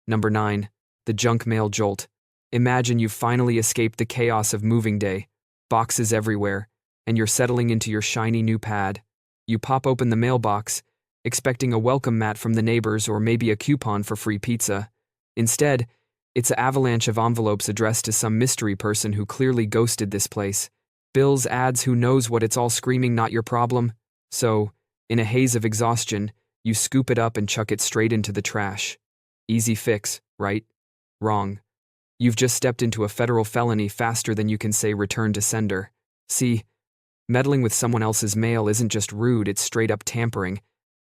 Number 9. The junk mail jolt. Imagine you've finally escaped the chaos of moving day, boxes everywhere, and you're settling into your shiny new pad. You pop open the mailbox, expecting a welcome mat from the neighbors or maybe a coupon for free pizza. Instead, it's an avalanche of envelopes addressed to some mystery person who clearly ghosted this place. Bills, ads, who knows what, it's all screaming not your problem. So, in a haze of exhaustion, you scoop it up and chuck it straight into the trash. Easy fix, right? Wrong. You've just stepped into a federal felony faster than you can say return to sender. See, meddling with someone else's mail isn't just rude, it's straight up tampering.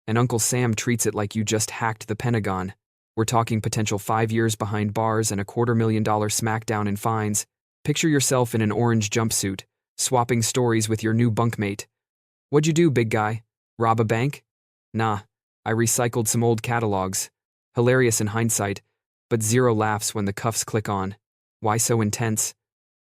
And Uncle Sam treats it like you just hacked the Pentagon. We're talking potential 5 years behind bars and $250,000 smackdown in fines. Picture yourself in an orange jumpsuit, swapping stories with your new bunkmate. What'd you do, big guy? Rob a bank? Nah, I recycled some old catalogs. Hilarious in hindsight, but zero laughs when the cuffs click on. Why so intense?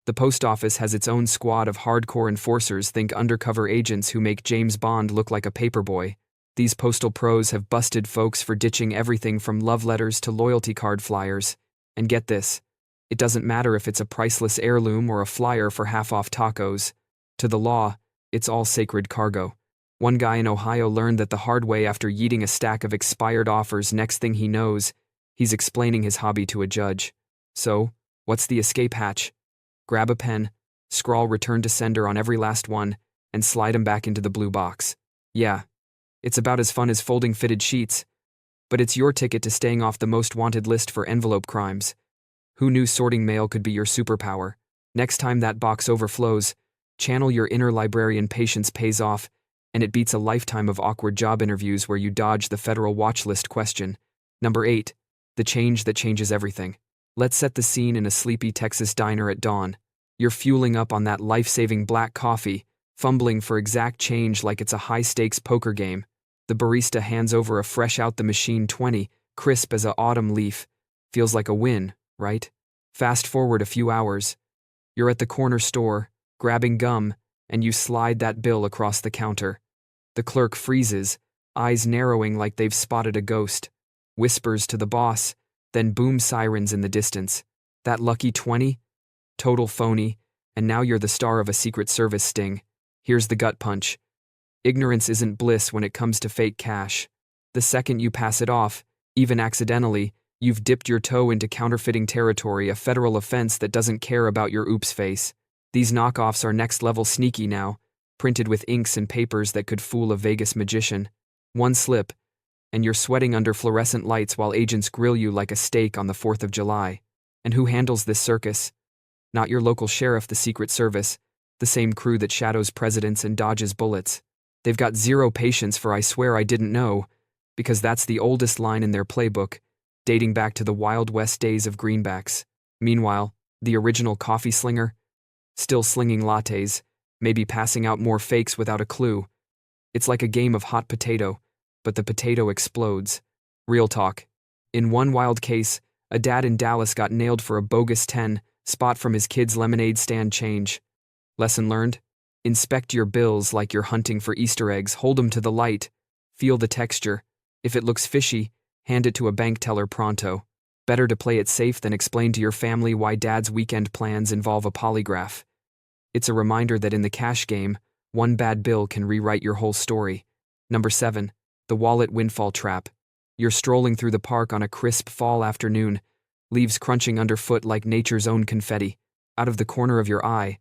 The post office has its own squad of hardcore enforcers, think undercover agents who make James Bond look like a paperboy. These postal pros have busted folks for ditching everything from love letters to loyalty card flyers. And get this, it doesn't matter if it's a priceless heirloom or a flyer for half-off tacos. To the law, it's all sacred cargo. One guy in Ohio learned that the hard way after yeeting a stack of expired offers. Next thing he knows, he's explaining his hobby to a judge. So, what's the escape hatch? Grab a pen, scrawl return to sender on every last one, and slide 'em back into the blue box. Yeah, it's about as fun as folding fitted sheets, but it's your ticket to staying off the most wanted list for envelope crimes. Who knew sorting mail could be your superpower? Next time that box overflows, channel your inner librarian. Patience pays off, and it beats a lifetime of awkward job interviews where you dodge the federal watch list question. Number 8. The change that changes everything. Let's set the scene in a sleepy Texas diner at dawn. You're fueling up on that life-saving black coffee, fumbling for exact change like it's a high-stakes poker game. The barista hands over a fresh-out-the-machine 20, crisp as a autumn leaf. Feels like a win, right? Fast forward a few hours. You're at the corner store, grabbing gum, and you slide that bill across the counter. The clerk freezes, eyes narrowing like they've spotted a ghost. Whispers to the boss, then boom sirens in the distance. That lucky 20? Total phony, and now you're the star of a Secret Service sting. Here's the gut punch. Ignorance isn't bliss when it comes to fake cash. The second you pass it off, even accidentally, you've dipped your toe into counterfeiting territory, a federal offense that doesn't care about your oops face. These knockoffs are next-level sneaky now, printed with inks and papers that could fool a Vegas magician. One slip, and you're sweating under fluorescent lights while agents grill you like a steak on the 4th of July. And who handles this circus? Not your local sheriff, the Secret Service, the same crew that shadows presidents and dodges bullets. They've got zero patience for "I swear I didn't know," because that's the oldest line in their playbook, dating back to the Wild West days of greenbacks. Meanwhile, the original coffee slinger, still slinging lattes, maybe passing out more fakes without a clue. It's like a game of hot potato, but the potato explodes. Real talk. In one wild case, a dad in Dallas got nailed for a bogus 10 spot from his kid's lemonade stand change. Lesson learned? Inspect your bills like you're hunting for Easter eggs. Hold them to the light. Feel the texture. If it looks fishy, hand it to a bank teller pronto. Better to play it safe than explain to your family why dad's weekend plans involve a polygraph. It's a reminder that in the cash game, one bad bill can rewrite your whole story. Number 7. The wallet windfall trap. You're strolling through the park on a crisp fall afternoon, leaves crunching underfoot like nature's own confetti. Out of the corner of your eye,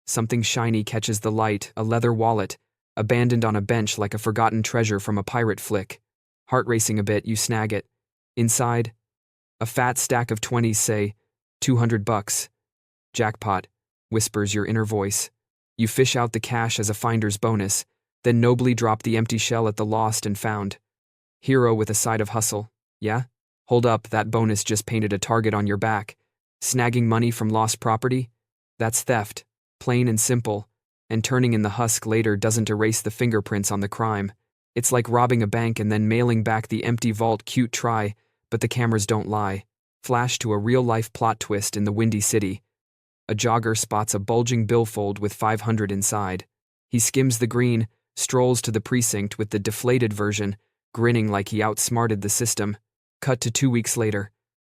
something shiny catches the light, a leather wallet, abandoned on a bench like a forgotten treasure from a pirate flick. Heart racing a bit, you snag it. Inside, a fat stack of 20s, say, $200. Jackpot, whispers your inner voice. You fish out the cash as a finder's bonus, then nobly drop the empty shell at the lost and found. Hero with a side of hustle, yeah? Hold up, that bonus just painted a target on your back. Snagging money from lost property? That's theft, plain and simple, and turning in the husk later doesn't erase the fingerprints on the crime. It's like robbing a bank and then mailing back the empty vault. Cute try, but the cameras don't lie. Flash to a real-life plot twist in the Windy City. A jogger spots a bulging billfold with $500 inside. He skims the green, strolls to the precinct with the deflated version, grinning like he outsmarted the system. Cut to 2 weeks later.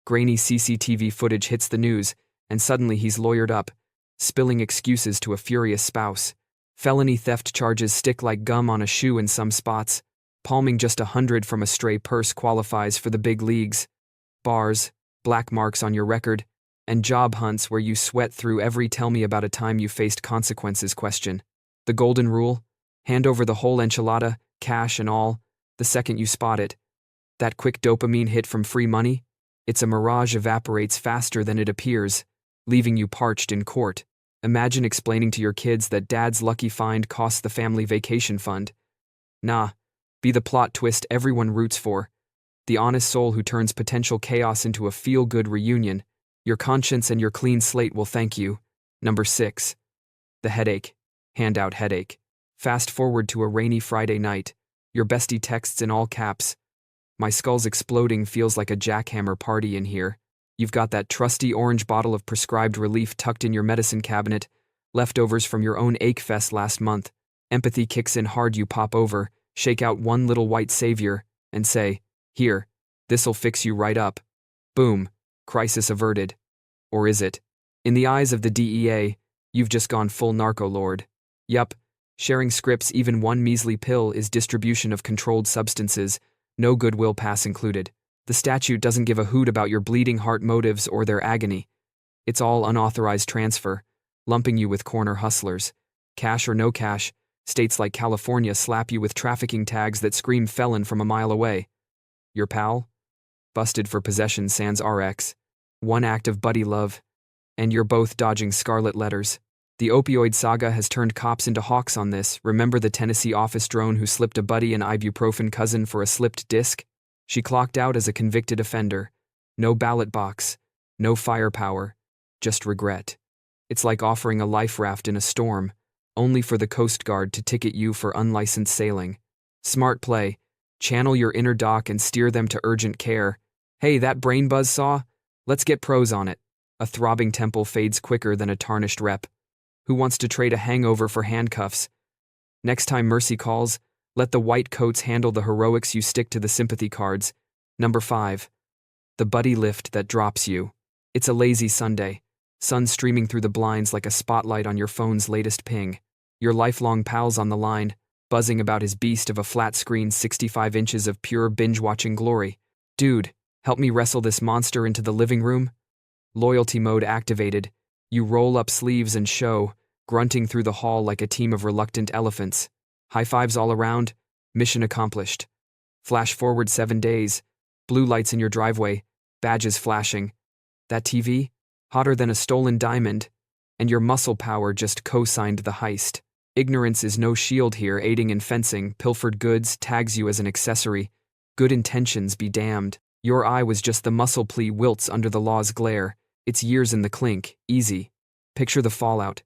Grainy CCTV footage hits the news, and suddenly he's lawyered up, spilling excuses to a furious spouse. Felony theft charges stick like gum on a shoe in some spots. Palming just 100 from a stray purse qualifies for the big leagues. Bars, black marks on your record, and job hunts where you sweat through every "tell me about a time you faced consequences" question. The golden rule: hand over the whole enchilada, cash and all, the second you spot it. That quick dopamine hit from free money? It's a mirage, evaporates faster than it appears, leaving you parched in court. Imagine explaining to your kids that dad's lucky find costs the family vacation fund. Nah, be the plot twist everyone roots for. The honest soul who turns potential chaos into a feel-good reunion. Your conscience and your clean slate will thank you. Number 6. The headache. Handout headache. Fast forward to a rainy Friday night. Your bestie texts in all caps. "My skull's exploding, feels like a jackhammer party in here." You've got that trusty orange bottle of prescribed relief tucked in your medicine cabinet, leftovers from your own ache fest last month. Empathy kicks in hard, you pop over, shake out one little white savior, and say, "Here, this'll fix you right up." Boom, crisis averted. Or is it? In the eyes of the DEA, you've just gone full narco lord. Yup, sharing scripts, even one measly pill, is distribution of controlled substances, no goodwill pass included. The statute doesn't give a hoot about your bleeding heart motives or their agony. It's all unauthorized transfer, lumping you with corner hustlers. Cash or no cash, states like California slap you with trafficking tags that scream felon from a mile away. Your pal? Busted for possession sans RX. One act of buddy love. And you're both dodging scarlet letters. The opioid saga has turned cops into hawks on this. Remember the Tennessee office drone who slipped a buddy an ibuprofen cousin for a slipped disc? She clocked out as a convicted offender. No ballot box, no firepower, just regret. It's like offering a life raft in a storm, only for the Coast Guard to ticket you for unlicensed sailing. Smart play. Channel your inner doc and steer them to urgent care. "Hey, that brain buzz saw? Let's get pros on it." A throbbing temple fades quicker than a tarnished rep. Who wants to trade a hangover for handcuffs? Next time mercy calls, let the white coats handle the heroics, you stick to the sympathy cards. Number 5. The buddy lift that drops you. It's a lazy Sunday. Sun streaming through the blinds like a spotlight on your phone's latest ping. Your lifelong pal's on the line, buzzing about his beast of a flat screen, 65 inches of pure binge-watching glory. "Dude, help me wrestle this monster into the living room?" Loyalty mode activated. You roll up sleeves and show, grunting through the hall like a team of reluctant elephants. High fives all around. Mission accomplished. Flash forward 7 days. Blue lights in your driveway. Badges flashing. That TV? Hotter than a stolen diamond. And your muscle power just co-signed the heist. Ignorance is no shield here. Aiding and fencing, pilfered goods, tags you as an accessory. Good intentions be damned. Your eye was just the muscle plea wilts under the law's glare. It's years in the clink. Easy. Picture the fallout.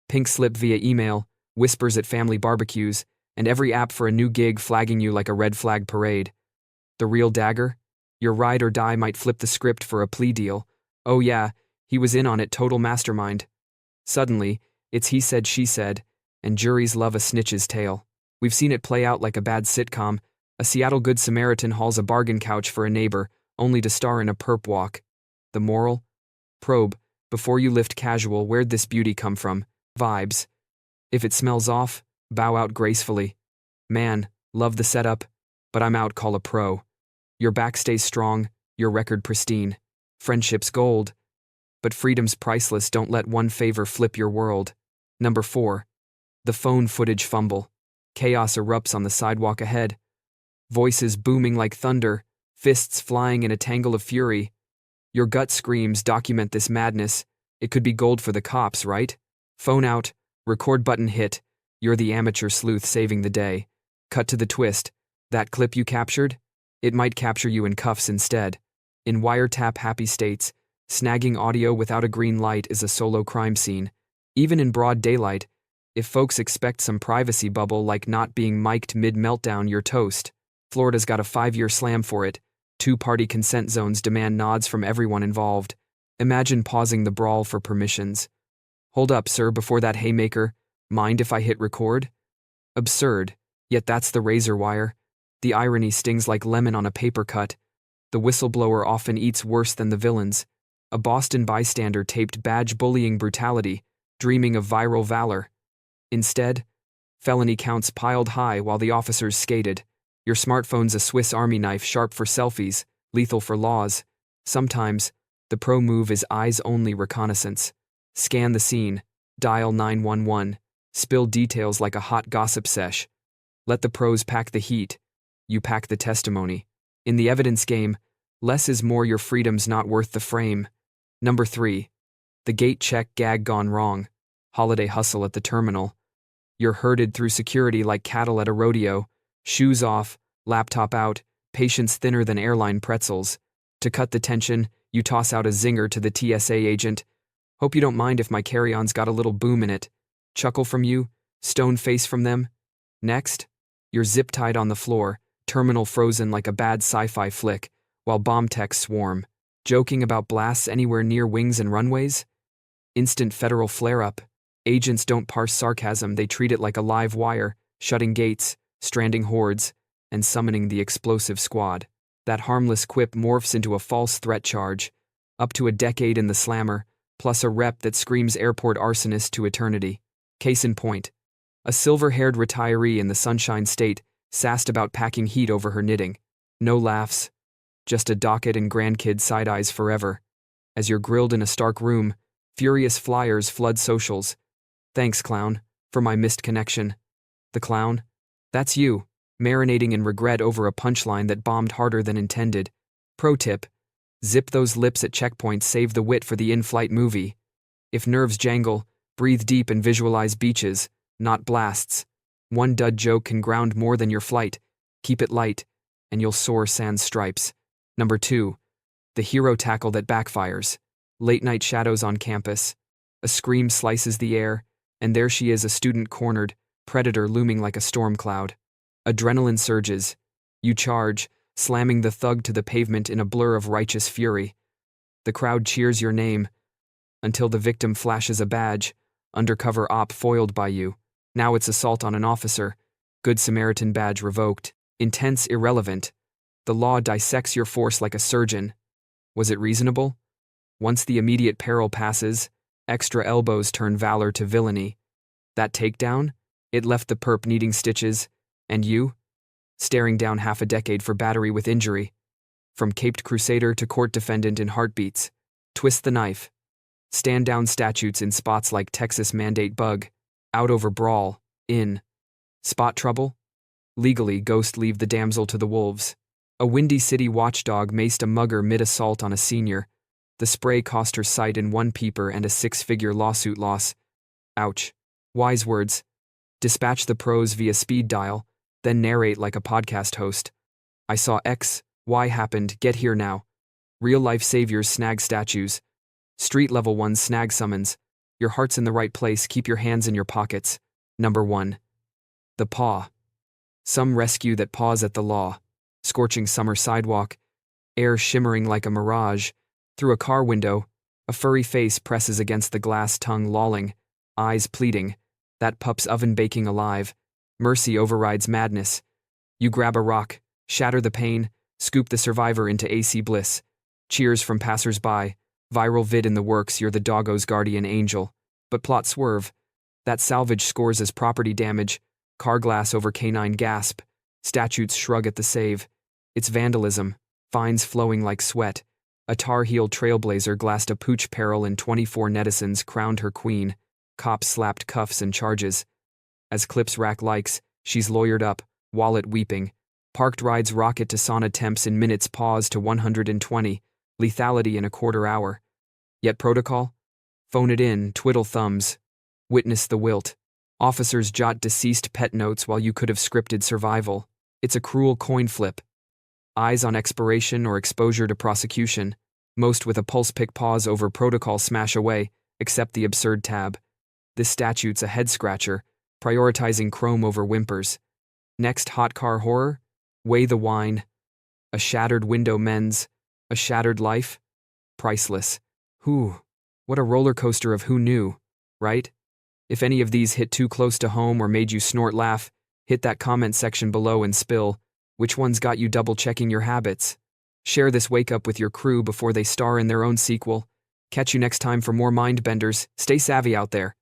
Pink slip via email, whispers at family barbecues, and every app for a new gig flagging you like a red flag parade. The real dagger? Your ride or die might flip the script for a plea deal. Oh yeah, he was in on it, total mastermind. Suddenly, it's he said, she said, and juries love a snitch's tale. We've seen it play out like a bad sitcom. A Seattle Good Samaritan hauls a bargain couch for a neighbor, only to star in a perp walk. The moral? Probe, before you lift casual, where'd this beauty come from? Vibes. If it smells off, bow out gracefully. Man, love the setup, but I'm out, call a pro. Your back stays strong, your record pristine. Friendship's gold. But freedom's priceless, don't let one favor flip your world. Number 4. The phone footage fumble. Chaos erupts on the sidewalk ahead. Voices booming like thunder, fists flying in a tangle of fury. Your gut screams, document this madness. It could be gold for the cops, right? Phone out, record button hit. You're the amateur sleuth saving the day. Cut to the twist. That clip you captured? It might capture you in cuffs instead. In wiretap happy states, snagging audio without a green light is a solo crime scene. Even in broad daylight, if folks expect some privacy bubble like not being mic'd mid-meltdown, you're toast. Florida's got a 5-year slam for it. 2-party consent zones demand nods from everyone involved. Imagine pausing the brawl for permissions. Hold up, sir, before that haymaker. Mind if I hit record? Absurd, yet that's the razor wire. The irony stings like lemon on a paper cut. The whistleblower often eats worse than the villains. A Boston bystander taped badge bullying brutality, dreaming of viral valor. Instead, felony counts piled high while the officers skated. Your smartphone's a Swiss Army knife, sharp for selfies, lethal for laws. Sometimes, the pro move is eyes-only reconnaissance. Scan the scene, dial 911, spill details like a hot gossip sesh. Let the pros pack the heat. You pack the testimony. In the evidence game, less is more. Your freedom's not worth the frame. Number 3. The gate check gag gone wrong. Holiday hustle at the terminal. You're herded through security like cattle at a rodeo. Shoes off, laptop out, patience thinner than airline pretzels. To cut the tension, you toss out a zinger to the TSA agent. Hope you don't mind if my carry-on's got a little boom in it. Chuckle from you, stone face from them. Next, you're zip-tied on the floor, terminal frozen like a bad sci-fi flick, while bomb techs swarm. Joking about blasts anywhere near wings and runways? Instant federal flare-up. Agents don't parse sarcasm, they treat it like a live wire, shutting gates, stranding hordes, and summoning the explosive squad. That harmless quip morphs into a false threat charge. Up to a decade in the slammer, plus a rep that screams airport arsonist to eternity. Case in point. A silver-haired retiree in the Sunshine State sassed about packing heat over her knitting. No laughs. Just a docket and grandkid side-eyes forever. As you're grilled in a Stark room, furious flyers flood socials. Thanks, clown, for my missed connection. The clown? That's you, marinating in regret over a punchline that bombed harder than intended. Pro tip: zip those lips at checkpoints, save the wit for the in-flight movie. If nerves jangle, breathe deep and visualize beaches, not blasts. One dud joke can ground more than your flight. Keep it light, and you'll soar sans stripes. Number 2. The hero tackle that backfires. Late-night shadows on campus. A scream slices the air, and there she is, a student cornered, predator looming like a storm cloud. Adrenaline surges. You charge, slamming the thug to the pavement in a blur of righteous fury. The crowd cheers your name, until the victim flashes a badge, undercover op foiled by you. Now it's assault on an officer. Good Samaritan badge revoked. Intense, irrelevant. The law dissects your force like a surgeon. Was it reasonable? Once the immediate peril passes, extra elbows turn valor to villainy. That takedown? It left the perp needing stitches, and you? Staring down half a decade for battery with injury. From caped crusader to court defendant in heartbeats. Twist the knife. Stand down statutes in spots like Texas mandate bug. Out over brawl. In. Spot trouble? Legally, ghost leave the damsel to the wolves. A Windy City watchdog maced a mugger mid-assault on a senior. The spray cost her sight in one peeper and a 6-figure lawsuit loss. Ouch. Wise words. Dispatch the pros via speed dial, then narrate like a podcast host. I saw X, Y happened, get here now. Real-life saviors snag statues. Street-level ones snag summons. Your heart's in the right place, keep your hands in your pockets. Number 1. The paw. Some rescue that paws at the law. Scorching summer sidewalk. Air shimmering like a mirage. Through a car window, a furry face presses against the glass, tongue lolling, eyes pleading. That pup's oven baking alive. Mercy overrides madness. You grab a rock, shatter the pain, scoop the survivor into AC bliss. Cheers from passers-by. Viral vid in the works, you're the doggo's guardian angel. But plot swerve. That salvage scores as property damage. Car glass over canine gasp. Statutes shrug at the save. It's vandalism. Fines flowing like sweat. A Tar Heel trailblazer glassed a pooch peril and 24 netizens crowned her queen. Cops slapped cuffs and charges. As clips rack likes, she's lawyered up, wallet weeping. Parked rides rocket to sauna temps in minutes, pause to 120. Lethality in a quarter hour. Yet protocol? Phone it in, twiddle thumbs. Witness the wilt. Officers jot deceased pet notes while you could have scripted survival. It's a cruel coin flip. Eyes on expiration or exposure to prosecution. Most with a pulse pick pause over protocol smash away, except the absurd tab. This statute's a head-scratcher, prioritizing chrome over whimpers. Next hot car horror? Weigh the wine. A shattered window mends. A shattered life? Priceless. What a roller coaster of who knew, right? If any of these hit too close to home or made you snort laugh, hit that comment section below and spill which one's got you double-checking your habits. Share this wake up with your crew before they star in their own sequel. Catch you next time for more Mindbenders. Stay savvy out there.